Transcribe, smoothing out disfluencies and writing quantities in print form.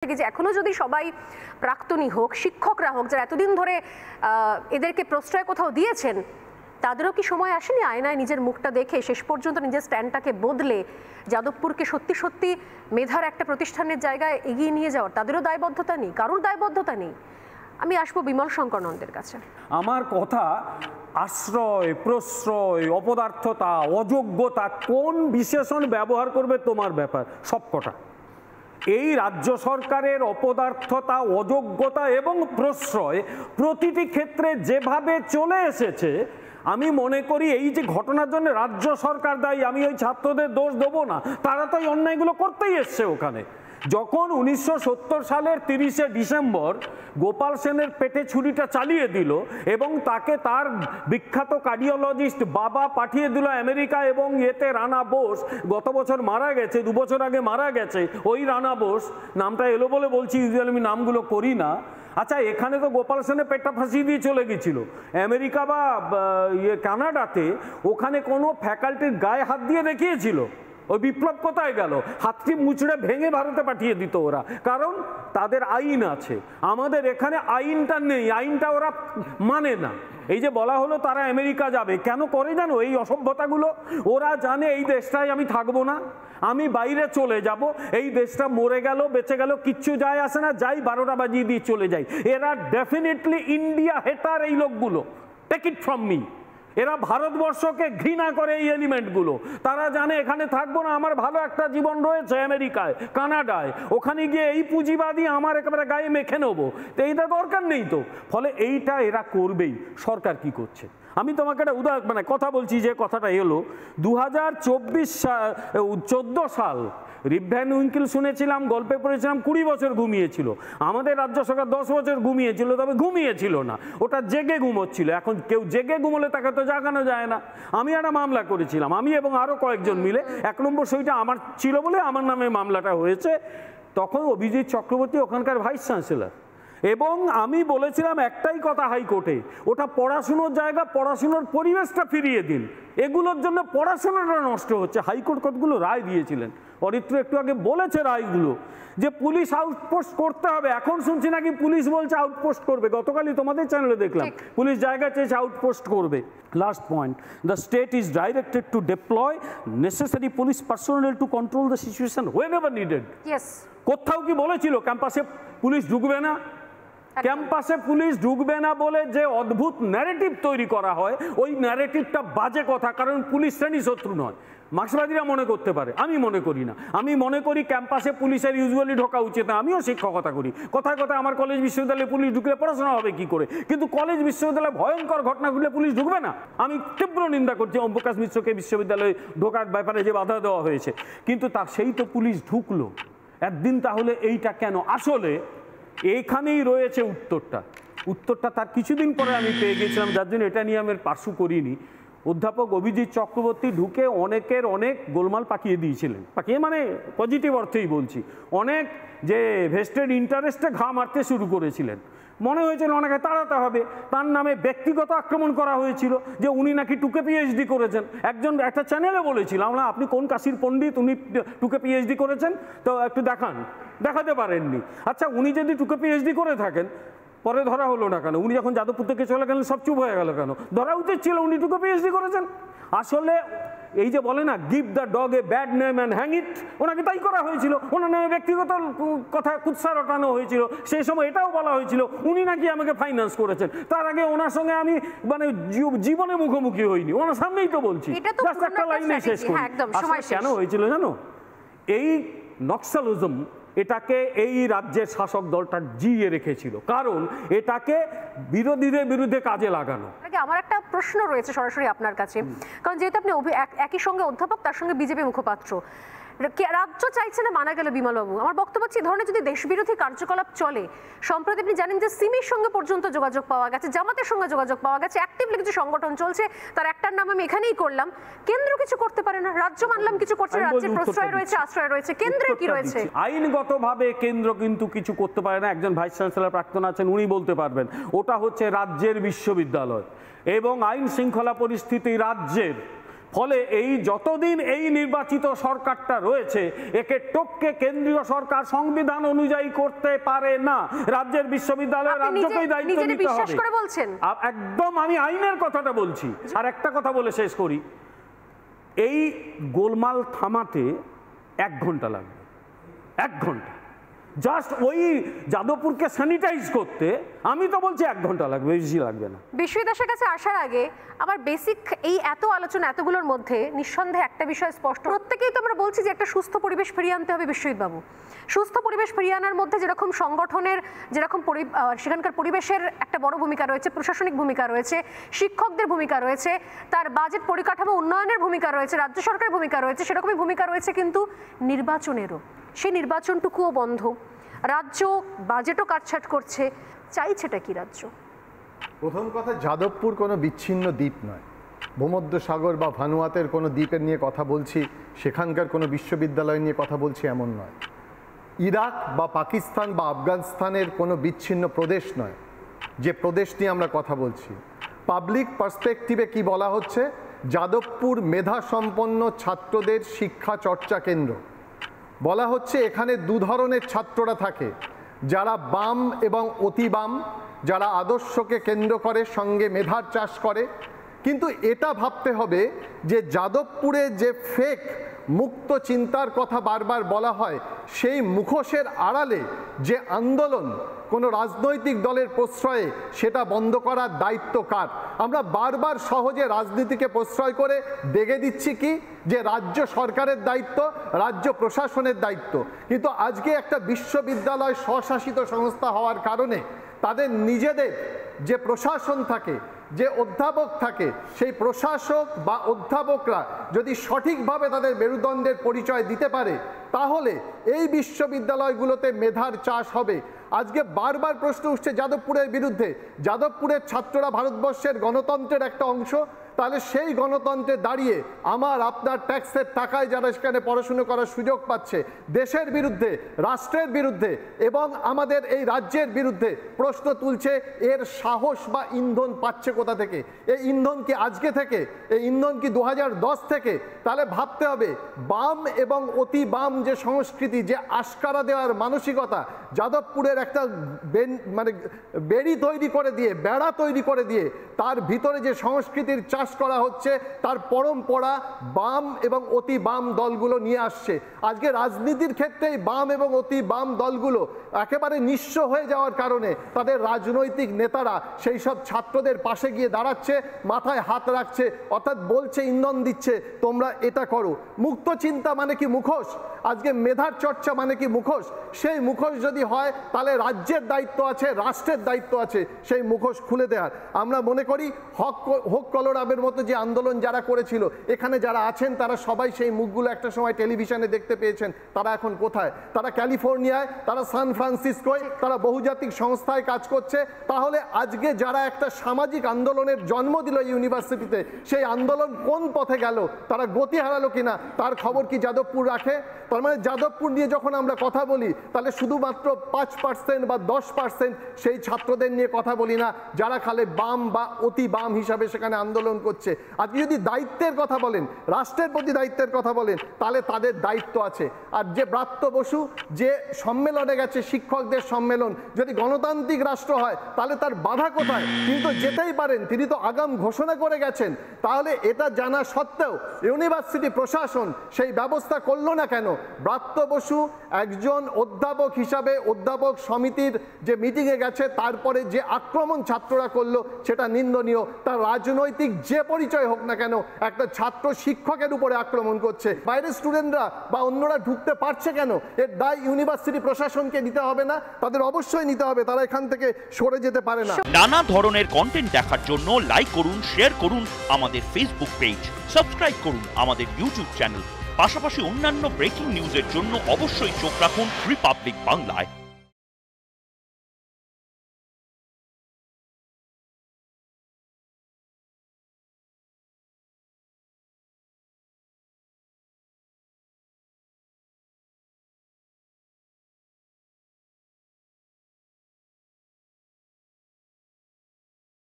যে এখনো যদি সবাই প্রাক্তনী হোক, শিক্ষকরা হোক, যারা এতদিন ধরে এদেরকে প্রশ্রয় কোথাও দিয়েছেন, তাদেরও কি সময় আসেনি আয়নায় নিজের মুখটা দেখে শেষ পর্যন্ত নিজের স্ট্যান্ডটাকে বদলে যাদবপুরকে সত্যি সত্যি মেধার একটা প্রতিষ্ঠানের জায়গায় এগিয়ে নিয়ে যাওয়ার? তাদেরও দায়বদ্ধতা নেই, কারোর দায়বদ্ধতা নেই। আমি আসবো বিমল শঙ্কর নন্দের কাছে। আমার কথা, আশ্রয়, প্রশ্রয়, অপদার্থতা, অযোগ্যতা কোন বিশেষণ ব্যবহার করবে তোমার ব্যাপার, সবকটা। এই রাজ্য সরকারের অপদার্থতা, অযোগ্যতা এবং প্রশ্রয় প্রতিটি ক্ষেত্রে যেভাবে চলে এসেছে, আমি মনে করি এই যে ঘটনার জন্য রাজ্য সরকার দায়ী। আমি ওই ছাত্রদের দোষ দেবো না, তারা তো এই অন্যায়গুলো করতেই এসছে ওখানে। যখন 1970 সালের 30শে ডিসেম্বর গোপাল সেনের পেটে ছুরিটা চালিয়ে দিল এবং তাকে তার বিখ্যাত কার্ডিওলজিস্ট বাবা পাঠিয়ে দিল আমেরিকা, এবং এতে রানা বোস গত বছর মারা গেছে, 2 বছর আগে মারা গেছে ওই রানা বোস, নামটা এলো বলে বলছি, ইউজুয়ালি আমি নামগুলো করি না। আচ্ছা, এখানে তো গোপাল সেনের পেটটা ফাঁসিয়ে দিয়ে চলে গেছিল আমেরিকা বা কানাডাতে, ওখানে কোনো ফ্যাকাল্টির গায়ে হাত দিয়ে দেখিয়েছিল। ওই বিপ্লব কোথায় গেল? হাতটি মুচড়ে ভেঙে ভারতে পাঠিয়ে দিত ওরা, কারণ তাদের আইন আছে। আমাদের এখানে আইনটা নেই, আইনটা ওরা মানে না। এই যে বলা হলো তারা আমেরিকা যাবে, কেন করে জানো এই অসভ্যতাগুলো? ওরা জানে এই দেশটায় আমি থাকবো না, আমি বাইরে চলে যাব, এই দেশটা মরে গেল বেঁচে গেল কিচ্ছু যায় আসে না, যাই 12টা বাজিয়ে দিয়ে চলে যাই। এরা ডেফিনেটলি ইন্ডিয়া হেটার এই লোকগুলো, টেক ইট ফ্রম মি। এরা ভারতবর্ষকে ঘৃণা করে এই এলিমেন্টগুলো। তারা জানে এখানে থাকবো না, আমার ভালো একটা জীবন রয়েছে আমেরিকায়, কানাডায়, ওখানে গিয়ে এই পুঁজিবাদী আমার একেবারে গায়ে মেখে নেবো, তো এইটা দরকার নেই তো। ফলে এইটা এরা করবেই। সরকার কি করছে? আমি তোমাকে একটা কথা বলছি, যে কথাটা এলো 2014 সাল রিপ ভ্যান উইঙ্কেল শুনেছিলাম, গল্পে পড়েছিলাম 20 বছর ঘুমিয়েছিল। আমাদের রাজ্য সরকার 10 বছর ঘুমিয়েছিল, তবে ঘুমিয়েছিল না, ওটা জেগে ঘুমোচ্ছিল। এখন কেউ জেগে ঘুমোলে তাকে তো জাগানো যায় না। আমি একটা মামলা করেছিলাম, আমি এবং আরও কয়েকজন মিলে। 1 নম্বর সইটা আমার ছিল বলে আমার নামে মামলাটা হয়েছে। তখন অভিজিৎ চক্রবর্তী ওখানকার ভাইস চ্যান্সেলর, এবং আমি বলেছিলাম একটাই কথা হাইকোর্টে, ওটা পড়াশুনোর জায়গা, পড়াশুনোর পরিবেশটা ফিরিয়ে দিন, এগুলোর জন্য পড়াশোনাটা নষ্ট হচ্ছে। হাইকোর্ট কতগুলো রায় দিয়েছিলেন, অরিত্র একটু আগে বলেছে রায়গুলো, যে পুলিশ আউটপোস্ট করতে হবে। এখন শুনছি নাকি পুলিশ বলছে আউটপোস্ট করবে, গতকালই তোমাদের চ্যানেলে দেখলাম পুলিশ জায়গা চেয়েছে আউটপোস্ট করবে। Last point, the state is directed to deploy necessary police personnel to control the situation when ever needed. কোথাও কি বলেছিল ক্যাম্পাসে পুলিশ ঢুকবে না? ক্যাম্পাসে পুলিশ ঢুকবে না বলে যে অদ্ভুত ন্যারেটিভ তৈরি করা হয়, ওই ন্যারেটিভটা বাজে কথা, কারণ পুলিশ শ্রেণী শত্রু নয়, মার্ক্সবাদীরা মনে করতে পারে, আমি মনে করি না। আমি মনে করি ক্যাম্পাসে পুলিশের ইউজুয়ালি ঢোকা উচিত না। আমিও শিক্ষকতা করি, কথায় কথায় আমার কলেজ বিশ্ববিদ্যালয়ে পুলিশ ঢুকলে পড়াশোনা হবে কি করে? কিন্তু কলেজ বিশ্ববিদ্যালয়ে ভয়ঙ্কর ঘটনা ঘটলে পুলিশ ঢুকবে না? আমি তীব্র নিন্দা করছি ওম প্রকাশ মিশ্রকে বিশ্ববিদ্যালয়ে ঢোকার ব্যাপারে যে বাধা দেওয়া হয়েছে, কিন্তু সেই তো পুলিশ ঢুকলো একদিন। তাহলে এইটা কেন? আসলে এইখানেই রয়েছে উত্তরটা তার কিছুদিন পরে আমি পেয়ে গেছিলাম, যার জন্য এটা নিয়ে আমি পার্সু করিনি। অধ্যাপক অভিজিৎ চক্রবর্তী ঢুকে অনেকের অনেক গোলমাল পাকিয়ে দিয়েছিলেন, পাকিয়ে মানে পজিটিভ অর্থেই বলছি, অনেক যে ভেস্টেড ইন্টারেস্টে ঘা মারতে শুরু করেছিলেন। মনে হয়েছিল অনেকে তাড়াতে হবে, তার নামে ব্যক্তিগত আক্রমণ করা হয়েছিল, যে উনি নাকি টুকে পিএইচডি করেছেন। একজন একটা চ্যানেলে বলেছিল, আমরা আপনি কোন কাশির পণ্ডিত, উনি টুকে পিএইচডি করেছেন তো একটু দেখান, দেখাতে পারেননি। আচ্ছা, উনি যদি টুকে পিএইচডি করে থাকেন, পরে ধরা হলো না কেন? উনি যখন যাদবপুর থেকে চলে গেলেন সব চুপ হয়ে গেল কেন? ধরা উচিত ছিল, উনি টুকে পিএইচডি করেছেন। আসলে এই যে বলে না, give the dog a bad name and hang it, ওনাকে তাই করা হয়েছিল। ওনার নামে ব্যক্তিগত কথা কুৎসা রটানো হয়েছিল। সেই সময় এটাও বলা হয়েছিল উনি নাকি আমাকে ফাইন্যান্স করেছেন। তার আগে ওনার সঙ্গে আমি মানে জীবনে মুখোমুখি হইনি, ওনার সামনেই তো বলছি। জাস্ট একটা লাইনে শেষ করি। কেন হয়েছিল জানো? এই নক্সালিজম, এটাকে এই রাজ্যের শাসক দলটা জিয়ে রেখেছিল, কারণ এটাকে বিরোধীদের বিরুদ্ধে কাজে লাগানো। আমার একটা প্রশ্ন রয়েছে সরাসরি আপনার কাছে, কারণ যেহেতু আপনি একই সঙ্গে অধ্যাপক, তার সঙ্গে বিজেপি মুখপাত্র, রাজ্য চাইছে না মানা গেল বিমলবাবু। আমার বক্তব্য হচ্ছে, ধরনের যদি দেশবিরোধী কার্যকলাপ চলে, সম্প্রতি আপনি জানেন যে সিমির সঙ্গে পর্যন্ত যোগাযোগ পাওয়া গেছে, জামাতের সঙ্গে যোগাযোগ পাওয়া গেছে, অ্যাক্টিভলি কিছু সংগঠন চলছে, তার একটার নাম আমি এখানেই করলাম। কেন্দ্র কিছু করতে পারে না, রাজ্য মানলাম কিছু করছে, রাজ্যের প্রশ্রয় রয়েছে, আশ্রয় রয়েছে, কেন্দ্রের কি রয়েছে? আইনগতভাবে কেন্দ্র কিন্তু কিছু করতে পারে না। একজন ভাইস চ্যান্সেলর প্রাক্তন আছেন, উনি বলতে পারবেন। ওটা হচ্ছে রাজ্যের বিশ্ববিদ্যালয়, এবং আইন শৃঙ্খলা পরিস্থিতি রাজ্যের, ফলে এই যতদিন এই নির্বাচিত সরকারটা রয়েছে একে টপকে কেন্দ্রীয় সরকার সংবিধান অনুযায়ী করতে পারে না। রাজ্যের বিশ্ববিদ্যালয় রাজ্যকেই দায়িত্ব নিতে হবে। একদম আমি আইনের কথাটা বলছি। আর একটা কথা বলে শেষ করি, এই গোলমাল থামাতে 1 ঘন্টা লাগবে, 1 ঘন্টা। জাস্ট ওই যাদবপুরকে স্যানিটাইজ করতে আমি তো বলছি 1 ঘন্টা লাগবে, বেশি লাগবে না। বিশ্ববিদ্যালয়ের কাছে আসার আগে আমার বেসিক এই এত আলোচনা এতগুলোর মধ্যে নিঃসন্দেহে একটা বিষয় স্পষ্ট, প্রত্যেকেই তো আমরা বলছি যে একটা সুস্থ পরিবেশ ফিরিয়ে আনতে হবে বিশ্বজিৎবাবু। সুস্থ পরিবেশ ফিরিয়ে আনার মধ্যে যেরকম সংগঠনের যেরকম সেখানকার পরিবেশের একটা বড় ভূমিকা রয়েছে, প্রশাসনিক ভূমিকা রয়েছে, শিক্ষকদের ভূমিকা রয়েছে, তার বাজেট পরিকাঠামো উন্নয়নের ভূমিকা রয়েছে, রাজ্য সরকারের ভূমিকা রয়েছে, সেরকমই ভূমিকা রয়েছে কিন্তু নির্বাচনেরও। সেই নির্বাচনটুকুও বন্ধ, রাজ্য বাজেটও কাটছাট করছে। চাইছেটা কি রাজ্য? প্রথম কথা, যাদবপুর কোনো বিচ্ছিন্ন দ্বীপ নয়। ভূমধ্যসাগর বা ভানুয়াতের কোনো দ্বীপের নিয়ে কথা বলছি, সেখানকার কোনো বিশ্ববিদ্যালয় নিয়ে কথা বলছি এমন নয়। ইরাক বা পাকিস্তান বা আফগানিস্তানের কোনো বিচ্ছিন্ন প্রদেশ নয় যে প্রদেশ নিয়ে আমরা কথা বলছি। পাবলিক পার্সপেক্টিভে কি বলা হচ্ছে, যাদবপুর মেধাসম্পন্ন ছাত্রদের শিক্ষা চর্চা কেন্দ্র। বলা হচ্ছে এখানে 2 ধরনের ছাত্ররা থাকে, যারা বাম এবং অতি বাম, যারা আদর্শকে কেন্দ্র করে সঙ্গে মেধার চাষ করে। কিন্তু এটা ভাবতে হবে যে যাদবপুরে যে ফেক মুক্ত চিন্তার কথা বারবার বলা হয়, সেই মুখোশের আড়ালে যে আন্দোলন কোনো রাজনৈতিক দলের প্রশ্রয়ে, সেটা বন্ধ করার দায়িত্ব কার? আমরা বারবার সহজে রাজনীতিকে প্রশ্রয় করে দেগে দিচ্ছি কি যে রাজ্য সরকারের দায়িত্ব, রাজ্য প্রশাসনের দায়িত্ব। কিন্তু আজকে একটা বিশ্ববিদ্যালয় স্বশাসিত সংস্থা হওয়ার কারণে তাদের নিজেদের যে প্রশাসন থাকে, যে অধ্যাপক থাকে, সেই প্রশাসক বা অধ্যাপকরা যদি সঠিকভাবে তাদের মেরুদণ্ডের পরিচয় দিতে পারে, তাহলে এই বিশ্ববিদ্যালয়গুলোতে মেধার চাষ হবে। আজকে বারবার প্রশ্ন উঠছে যাদবপুরের বিরুদ্ধে। যাদবপুরের ছাত্ররা ভারতবর্ষের গণতন্ত্রের একটা অংশ, তাহলে সেই গণতন্ত্রে দাঁড়িয়ে আমার আপনার ট্যাক্সের টাকায় যারা সেখানে পড়াশুনো করার সুযোগ পাচ্ছে, দেশের বিরুদ্ধে, রাষ্ট্রের বিরুদ্ধে এবং আমাদের এই রাজ্যের বিরুদ্ধে প্রশ্ন তুলছে, এর সাহস বা ইন্ধন পাচ্ছে কোথা থেকে? এই ইন্ধন কি আজকে থেকে? এই ইন্ধন কি 2010 থেকে? তাহলে ভাবতে হবে বাম এবং অতি বাম যে সংস্কৃতি, যে আশকারা দেওয়ার মানসিকতা, যাদবপুরের একটা বেড়ি তৈরি করে দিয়ে, বেড়া তৈরি করে দিয়ে তার ভিতরে যে সংস্কৃতির চাষ করা হচ্ছে, তার পরম্পরা বাম এবং অতি বাম দলগুলো নিয়ে আসছে। আজকে রাজনীতির ক্ষেত্রেই বাম এবং অতি বাম দলগুলো একেবারে নিঃস্ব হয়ে যাওয়ার কারণে তাদের রাজনৈতিক নেতারা সেই সব ছাত্রদের পাশে গিয়ে দাঁড়াচ্ছে, মাথায় হাত রাখছে, অর্থাৎ বলছে, ইন্ধন দিচ্ছে, তোমরা এটা করো। মুক্ত চিন্তা মানে কি মুখোশ? আজকে মেধার চর্চা মানে কি মুখোশ? সেই মুখোশ যদি হয় তাহলে রাজ্যের দায়িত্ব আছে, রাষ্ট্রের দায়িত্ব আছে সেই মুখোশ খুলে দেওয়ার। আমরা মনে করি হোক কলরাবের মতো যে আন্দোলন যারা করেছিল, এখানে যারা আছেন তারা সবাই সেই মুখগুলো একটা সময় টেলিভিশনে দেখতে পেয়েছেন। তারা এখন কোথায়? তারা ক্যালিফোর্নিয়ায়, তারা সান ফ্রান্সিসকোয়, তারা বহুজাতিক সংস্থায় কাজ করছে। তাহলে আজকে যারা একটা সামাজিক আন্দোলনের জন্ম দিল ইউনিভার্সিটিতে, সেই আন্দোলন কোন পথে গেল? তারা গতি হারালো কিনা তার খবর কি যাদবপুর রাখে? তার মানে যাদবপুর নিয়ে যখন আমরা কথা বলি, তাহলে শুধুমাত্র 5% বা 10% সেই ছাত্রদের নিয়ে কথা বলি না, যারা খালি বাম বা অতি বাম হিসাবে সেখানে আন্দোলন করছে। আজকে যদি দায়িত্বের কথা বলেন, রাষ্ট্রের প্রতি দায়িত্বের কথা বলেন, তাহলে তাদের দায়িত্ব আছে। আর যে ব্রাত্য বসু যে সম্মেলনে গেছে, শিক্ষকদের সম্মেলন, যদি গণতান্ত্রিক রাষ্ট্র হয় তাহলে তার বাধা কোথায়? তিনি তো যেতেই পারেন, তিনি তো আগাম ঘোষণা করে গেছেন। তাহলে এটা জানা সত্ত্বেও ইউনিভার্সিটি প্রশাসন সেই ব্যবস্থা করলো না কেন? ব্রাত্য বসু একজন অধ্যাপক হিসাবে অধ্যাপক সমিতির যে মিটিংয়ে গেছে, তারপরে যে আক্রমণ ছাত্ররা করলো সেটা নিন্দনীয়। তার রাজনৈতিক যে পরিচয় হোক না কেন, একটা ছাত্র শিক্ষকের উপরে আক্রমণ করছে, বাইরের স্টুডেন্টরা বা অন্যরা ঢুকতে পারছে কেন? এর দায় ইউনিভার্সিটি প্রশাসনকে নিতে হবে না? তাদের অবশ্যই নিতে হবে, তারা এখান থেকে সরে যেতে পারে না। নানা ধরনের কন্টেন্ট দেখার জন্য লাইক করুন, শেয়ার করুন আমাদের ফেসবুক পেজ, সাবস্ক্রাইব করুন আমাদের ইউটিউব চ্যানেল। পাশাপাশি অন্যান্য ব্রেকিং নিউজের জন্য অবশ্যই চোখ রাখুন রিপাবলিক বাংলায়।